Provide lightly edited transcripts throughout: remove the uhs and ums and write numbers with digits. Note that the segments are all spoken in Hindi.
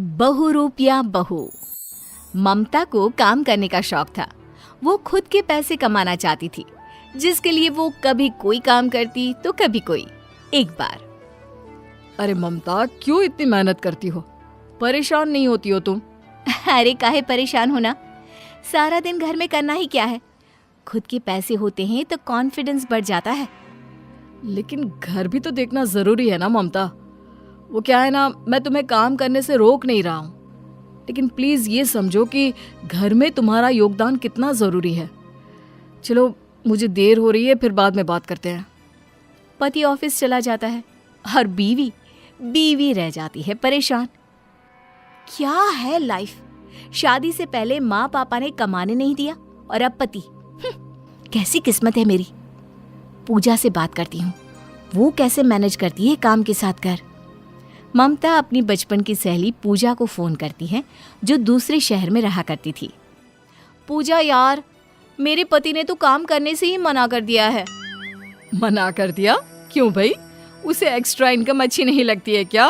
बहुरूपिया बहू। ममता को काम करने का शौक था। वो खुद के पैसे कमाना चाहती थी, जिसके लिए वो कभी कोई काम करती तो कभी कोई। एक बार, अरे ममता, क्यों इतनी मेहनत करती हो? परेशान नहीं होती हो तुम? अरे काहे परेशान होना, सारा दिन घर में करना ही क्या है। खुद के पैसे होते हैं तो कॉन्फिडेंस बढ़ जाता है। लेकिन घर भी तो देखना जरूरी है ना ममता। वो क्या है ना, मैं तुम्हें काम करने से रोक नहीं रहा हूँ, लेकिन प्लीज ये समझो कि घर में तुम्हारा योगदान कितना जरूरी है। चलो, मुझे देर हो रही है, फिर बाद में बात करते हैं। पति ऑफिस चला जाता है और बीवी रह जाती है परेशान। क्या है लाइफ। शादी से पहले माँ पापा ने कमाने नहीं दिया और अब पति। कैसी किस्मत है मेरी। पूजा से बात करती हूँ, वो कैसे मैनेज करती है काम के साथ घर। ममता अपनी बचपन की सहेली पूजा को फोन करती है, जो दूसरे शहर में रहा करती थी। पूजा यार, मेरे पति ने तो काम करने से ही मना कर दिया है। मना कर दिया? क्यों भाई, उसे एक्स्ट्रा इनकम अच्छी नहीं लगती है क्या?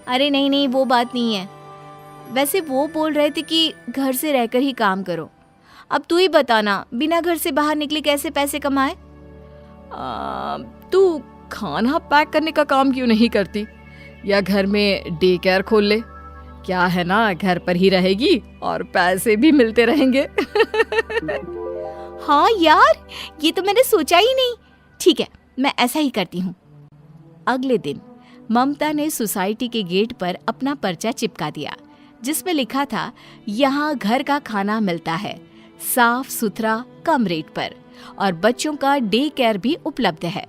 अरे नहीं, वो बात नहीं है। वैसे वो बोल रहे थे कि घर से रहकर ही काम करो। अब तू ही बताना, बिना घर से बाहर निकले कैसे पैसे कमाए? तू खाना पैक करने का काम क्यों नहीं करती, या घर में डे केयर खोल ले? क्या है ना, घर पर ही रहेगी और पैसे भी मिलते रहेंगे। हाँ यार, ये तो मैंने सोचा ही नहीं। ठीक है, मैं ऐसा ही करती हूँ। अगले दिन ममता ने सोसाइटी के गेट पर अपना पर्चा चिपका दिया, जिसमें लिखा था, यहाँ घर का खाना मिलता है, साफ सुथरा, कम रेट पर, और बच्चों का डे केयर भी उपलब्ध है।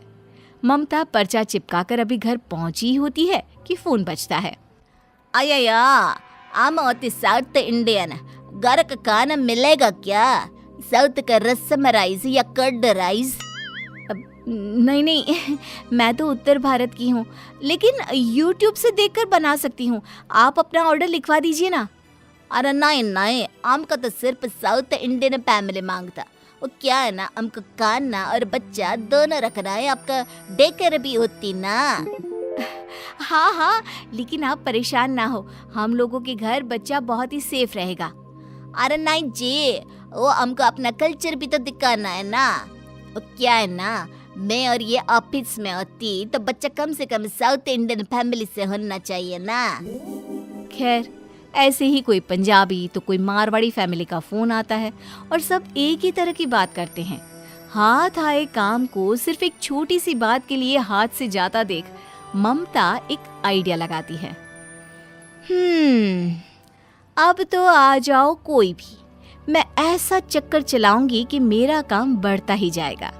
ममता पर्चा चिपकाकर अभी घर पहुंची होती है कि फोन बजता है। अय्या, आम होती साउथ इंडियन, घर का खाना मिलेगा क्या? साउथ का रसम राइस या कर्ड राइस? नहीं, मैं तो उत्तर भारत की हूँ, लेकिन YouTube से देखकर बना सकती हूँ। आप अपना ऑर्डर लिखवा दीजिए ना। अरे नहीं, हमका तो सिर्फ साउथ इंडियन फैमिली मांगता। वो क्या है ना, हमको खाना और बच्चा दोनों रखना है, आपका डे केयर भी होती ना। हाँ, लेकिन आप परेशान ना हो, हम लोगों के घर बच्चा बहुत ही सेफ रहेगा। अरे नहीं जी, वो हमको अपना कल्चर भी तो दिखाना है ना। वो क्या है ना, मैं और ये ऑफिस में होती तो बच्चा कम से कम साउथ इंडियन फैमिली से होना चाहिए ना। खैर, ऐसे ही कोई पंजाबी तो कोई मारवाड़ी फैमिली का फोन आता है और सब एक ही तरह की बात करते हैं। हाथ आए काम को सिर्फ एक छोटी सी बात के लिए हाथ से जाता देख ममता एक आइडिया लगाती है। अब तो आ जाओ कोई भी, मैं ऐसा चक्कर चलाऊंगी कि मेरा काम बढ़ता ही जाएगा।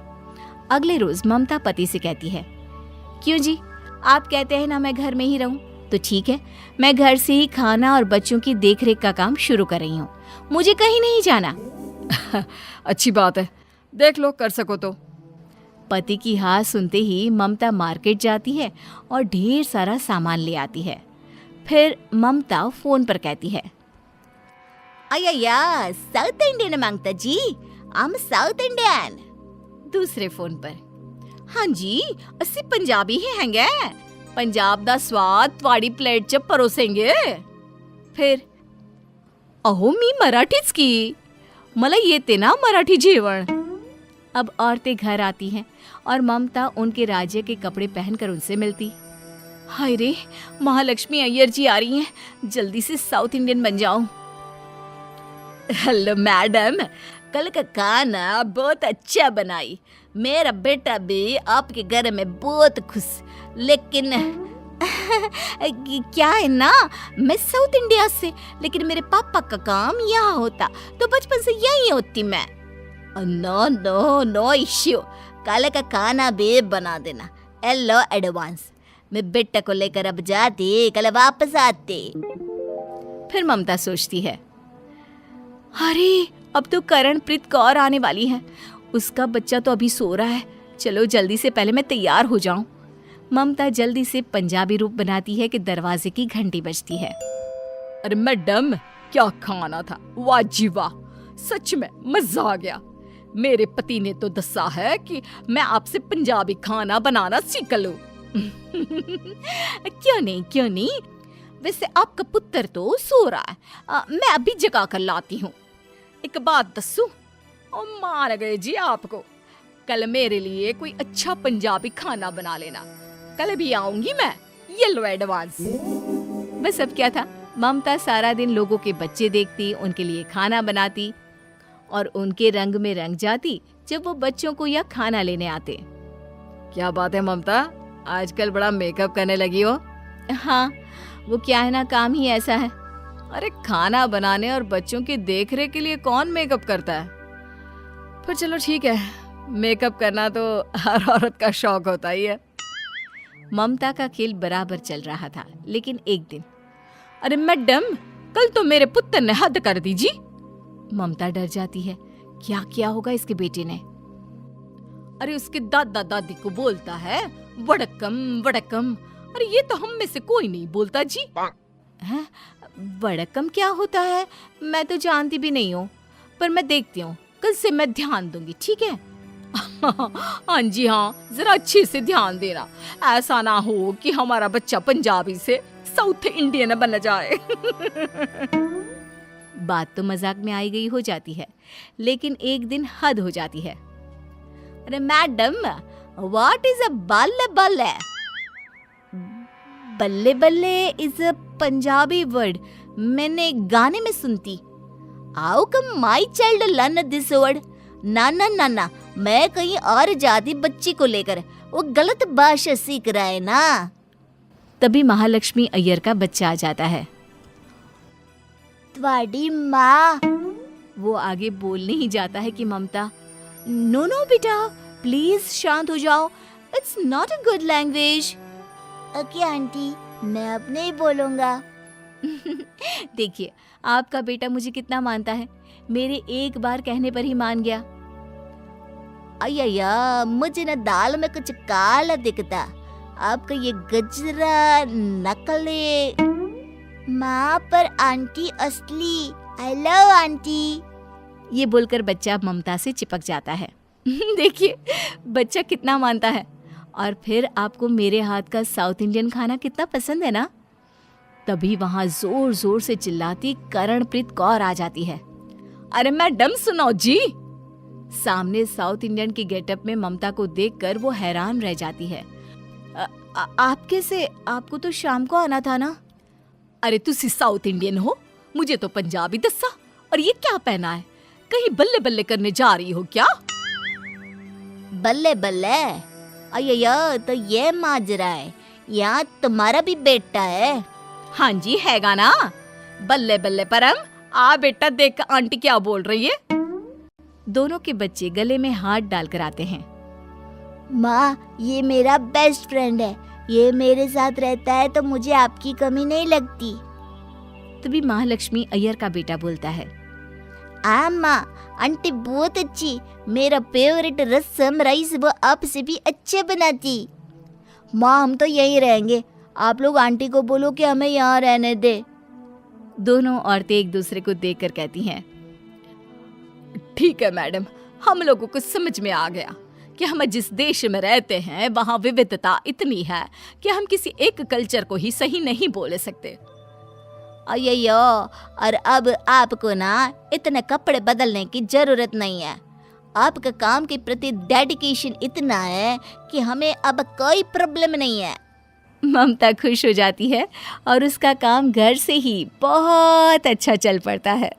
अगले रोज ममता पति से कहती है, क्यों जी, आप कहते हैं ना मैं घर में ही रहूं, तो ठीक है, मैं घर से ही खाना और बच्चों की देखरेख का काम शुरू कर रही हूँ। मुझे कहीं नहीं जाना। अच्छी बात है, देख लो कर सको तो। पति की हाँ सुनते ही ममता मार्केट जाती है और ढेर सारा सामान ले आती है। फिर ममता फोन पर कहती है, अय्या, साउथ इंडियन मांगता जी, हम साउथ इंडियन। दूसरे फोन पर, हाँ जी, अस्सी पंजाबी ही हैंगे, पंजाब दा स्वाद त्वाड़ी प्लेट च परोसेंगे। फिर, अहो मी मराठीच की, मला येते ना मराठी जेवण। अब औरतें घर आती हैं और ममता उनके राज्य के कपड़े पहनकर उनसे मिलती। हाय रे, महालक्ष्मी अय्यर जी आ रही हैं, जल्दी से साउथ इंडियन बन जाऊं। हेलो मैडम, कल का खाना बहुत अच्छा बनाई, मेरा बेटा भी आपके घर में बहुत खुश। लेकिन क्या है ना, मैं साउथ इंडिया से, लेकिन मेरे पापा का काम यहाँ होता तो बचपन से यही होती मैं। नो इश्यू, कल का खाना भी बना देना। हेलो एडवांस, मैं बेटा को लेकर अब जाती, कल वापस आती। फिर ममता सोचती है, अरे अब तो करणप्रीत कौर आने वाली है, उसका बच्चा तो अभी सो रहा है, चलो जल्दी से पहले मैं तैयार हो जाऊं। ममता जल्दी से पंजाबी रूप बनाती है कि दरवाजे की घंटी बजती है। अरे मैडम, क्या खाना था, वाह जी वाह, सच में मजा आ गया। मेरे पति ने तो दसा है कि मैं आपसे पंजाबी खाना बनाना सीख लूं। क्यों नहीं, वैसे आपका पुत्र तो सो रहा है, मैं अभी जगा कर लाती हूँ। एक बात दस्सू, और मान गए जी आपको, कल मेरे लिए कोई अच्छा पंजाबी खाना बना लेना, कल भी आऊंगी मैं, ये लो एडवांस। बस अब क्या था, ममता सारा दिन लोगों के बच्चे देखती, उनके लिए खाना बनाती और उनके रंग में रंग जाती जब वो बच्चों को यह खाना लेने आते। क्या बात है ममता, आजकल बड़ा मेकअप करने लगी हो। हाँ, वो क्या है ना, काम ही ऐसा है। अरे खाना बनाने और बच्चों की देखरेख के लिए कौन मेकअप करता है। पर चलो ठीक है, मेकअप करना तो हर औरत का शौक होता ही है। ममता का खेल बराबर चल रहा था, लेकिन एक दिन, अरे मैडम, कल तो मेरे पुत्र ने हद कर दी जी। ममता डर जाती है, क्या किया होगा इसके बेटे ने। अरे उसके दादा दादी को बोलता है वड़कम वड़कम। अरे ये तो हम में से कोई नहीं बोलता जी। हैं? वड़कम क्या होता है, मैं तो जानती भी नहीं हूँ, पर मैं देखती हूँ, कल से मैं ध्यान दूंगी, ठीक है। हाँ जी हाँ, जरा अच्छे से ध्यान देना, ऐसा ना हो कि हमारा बच्चा पंजाबी से साउथ इंडियन बन जाए। बात तो मजाक में आई गई हो जाती है, लेकिन एक दिन हद हो जाती है। अरे मैडम, व्हाट इज अ बल्ले बल्ले? बल्ले बल्ले इज अ पंजाबी वर्ड, मैंने गाने में सुनती। How come my child learn this word? ना ना ना ना, मैं कहीं और जाती बच्ची को लेकर, वो गलत भाषा सीख रहा है ना। तभी महालक्ष्मी अय्यर का बच्चा आ जाता है। तुम्हारी माँ। वो आगे बोलने ही जाता है कि ममता, नो नो बेटा, प्लीज शांत हो जाओ, it's not a good language. Okay aunty, मैं अब नहीं बोलूंगा। देखिए, आपका बेटा मुझे कितना मानता है, मेरे एक बार कहने पर ही मान गया। अय्या, मुझे ना दाल में कुछ काला दिखता, आपका ये गजरा नकली। माँ पर आंटी असली। I love aunty. ये बोलकर बच्चा ममता से चिपक जाता है। देखिए, बच्चा कितना मानता है। और फिर आपको मेरे हाथ का साउथ इंडियन खाना कितना पसंद है ना। तभी वहां जोर जोर से चिल्लाती करणप्रीत कौर आ जाती है। अरे मैडम सुनो जी। सामने साउथ इंडियन की गेटअप में ममता को देखकर वो हैरान रह जाती है। आप कैसे, आपको तो शाम को आना था ना। अरे तुसी साउथ इंडियन हो, मुझे तो पंजाबी दस्सा। और ये क्या पहना है, कहीं बल्ले बल्ले करने जा रही हो क्या? बल्ले बल्ले? अय्या, तो ये माजरा है, यहाँ तुम्हारा भी बेटा है। हाँ जी, हैगा ना। बल्ले बल्ले परम, आ बेटा देख आंटी क्या बोल रही है। दोनों के बच्चे गले में हाथ डालकर आते हैं। माँ, ये मेरा बेस्ट फ्रेंड है, ये मेरे साथ रहता है तो मुझे आपकी कमी नहीं लगती। तभी महालक्ष्मी अय्यर का बेटा बोलता है, माँ, आंटी बहुत अच्छी, मेरा फेवरेट रसम राइस वो आपसे भी अच्छे बनाती। माँ, हम तो यहीं रहेंगे, आप लोग आंटी को बोलो कि हमें यहाँ रहने दे। दोनों औरतें एक दूसरे को देखकर कहती हैं, ठीक है मैडम, हम लोगों को समझ में आ गया कि हम जिस देश में रहते हैं वहाँ विविधता इतनी है कि हम किसी एक कल्चर को ही सही नहीं बोल सकते। अय्यो, और अब आपको ना इतने कपड़े बदलने की जरूरत नहीं है। आपका काम के प्रति डेडिकेशन इतना है कि हमें अब कोई प्रॉब्लम नहीं है। ममता खुश हो जाती है और उसका काम घर से ही बहुत अच्छा चल पड़ता है।